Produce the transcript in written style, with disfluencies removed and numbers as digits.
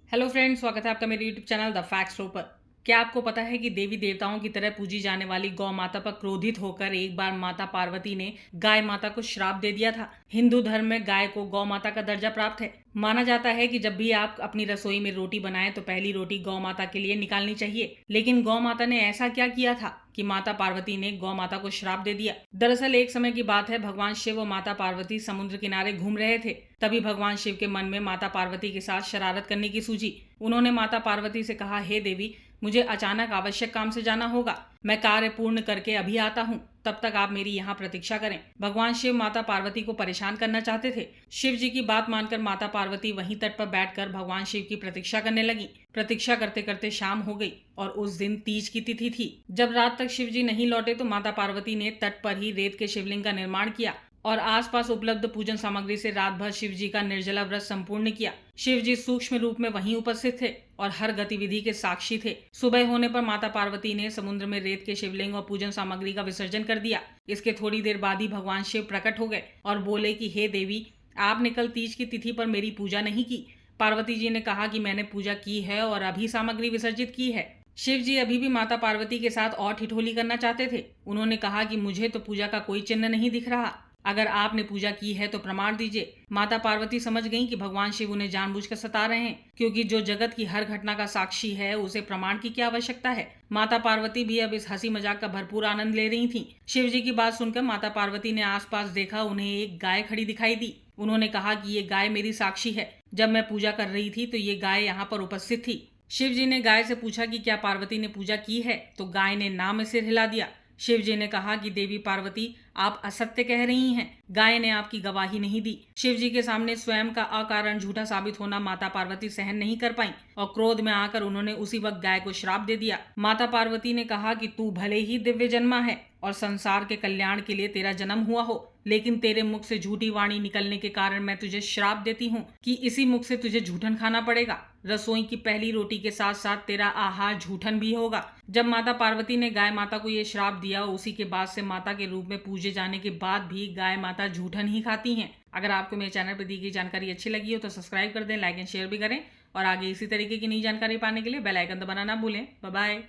Hello friends, स्वागत है आपका मेरे YouTube channel the fact show पर। क्या आपको पता है कि देवी देवताओं की तरह पूजी जाने वाली गौ माता पर क्रोधित होकर एक बार माता पार्वती ने गाय माता को श्राप दे दिया था। हिंदू धर्म में गाय को गौ माता का दर्जा प्राप्त है। माना जाता है कि जब भी आप अपनी रसोई में रोटी बनाएं तो पहली रोटी गौ माता के लिए निकालनी चाहिए। लेकिन गौ माता ने ऐसा क्या किया था कि माता पार्वती ने गौ माता को श्राप दे दिया। दरअसल एक समय की बात है, भगवान शिव और माता पार्वती समुद्र किनारे घूम रहे थे। तभी भगवान शिव के मन में माता पार्वती के साथ शरारत करने की सूझी। उन्होंने माता पार्वती से कहा, हे देवी, मुझे अचानक आवश्यक काम से जाना होगा। मैं कार्य पूर्ण करके अभी आता हूँ, तब तक आप मेरी यहाँ प्रतीक्षा करें। भगवान शिव माता पार्वती को परेशान करना चाहते थे। शिव जी की बात मानकर माता पार्वती वहीं तट पर बैठकर भगवान शिव की प्रतीक्षा करने लगी। प्रतीक्षा करते करते शाम हो गई और उस दिन तीज की तिथि थी। जब रात तक शिव जी नहीं लौटे तो माता पार्वती ने तट पर ही रेत के शिवलिंग का निर्माण किया और आसपास उपलब्ध पूजन सामग्री से रात भर शिव जी का निर्जला व्रत संपूर्ण किया। शिव जी सूक्ष्म रूप में वहीं उपस्थित थे और हर गतिविधि के साक्षी थे। सुबह होने पर माता पार्वती ने समुद्र में रेत के शिवलिंग और पूजन सामग्री का विसर्जन कर दिया। इसके थोड़ी देर बाद ही भगवान शिव प्रकट हो गए और बोले कि हे देवी, आपने कल तीज की तिथि पर मेरी पूजा नहीं की। पार्वती जी ने कहा कि मैंने पूजा की है और अभी सामग्री विसर्जित की है। शिव जी अभी भी माता पार्वती के साथ और ठिठोली करना चाहते थे। उन्होंने कहा कि मुझे तो पूजा का कोई चिन्ह नहीं दिख रहा। अगर आपने पूजा की है तो प्रमाण दीजिए। माता पार्वती समझ गईं कि भगवान शिव उन्हें जानबूझकर सता रहे हैं, क्योंकि जो जगत की हर घटना का साक्षी है उसे प्रमाण की क्या आवश्यकता है। माता पार्वती भी अब इस हंसी मजाक का भरपूर आनंद ले रही थीं। शिव जी की बात सुनकर माता पार्वती ने आसपास देखा, उन्हें एक गाय खड़ी दिखाई दी। उन्होंने कहा कि ये गाय मेरी साक्षी है। जब मैं पूजा कर रही थी तो ये गाय यहाँ पर उपस्थित थी। शिव जी ने गाय से पूछा कि क्या पार्वती ने पूजा की है, तो गाय ने ना में सिर हिला दिया। शिव जी ने कहा कि देवी पार्वती, आप असत्य कह रही हैं। गाय ने आपकी गवाही नहीं दी। शिव जी के सामने स्वयं का अकारण झूठा साबित होना माता पार्वती सहन नहीं कर पाई और क्रोध में आकर उन्होंने उसी वक्त गाय को श्राप दे दिया। माता पार्वती ने कहा कि तू भले ही दिव्य जन्मा है और संसार के कल्याण के लिए तेरा जन्म हुआ हो, लेकिन तेरे मुख से झूठी वाणी निकलने के कारण मैं तुझे श्राप देती हूँ कि इसी मुख से तुझे झूठन खाना पड़ेगा। रसोई की पहली रोटी के साथ साथ तेरा आहार झूठन भी होगा। जब माता पार्वती ने गाय माता को ये श्राप दिया, उसी के बाद से माता के रूप में पूजे जाने के बाद भी गाय माता झूठन ही खाती हैं। अगर आपको मेरे चैनल पर दी गई जानकारी अच्छी लगी हो तो सब्सक्राइब कर दें, लाइक एंड शेयर भी करें और आगे इसी तरीके की नई जानकारी पाने के लिए बेल आइकन दबाना ना भूलें। Bye bye.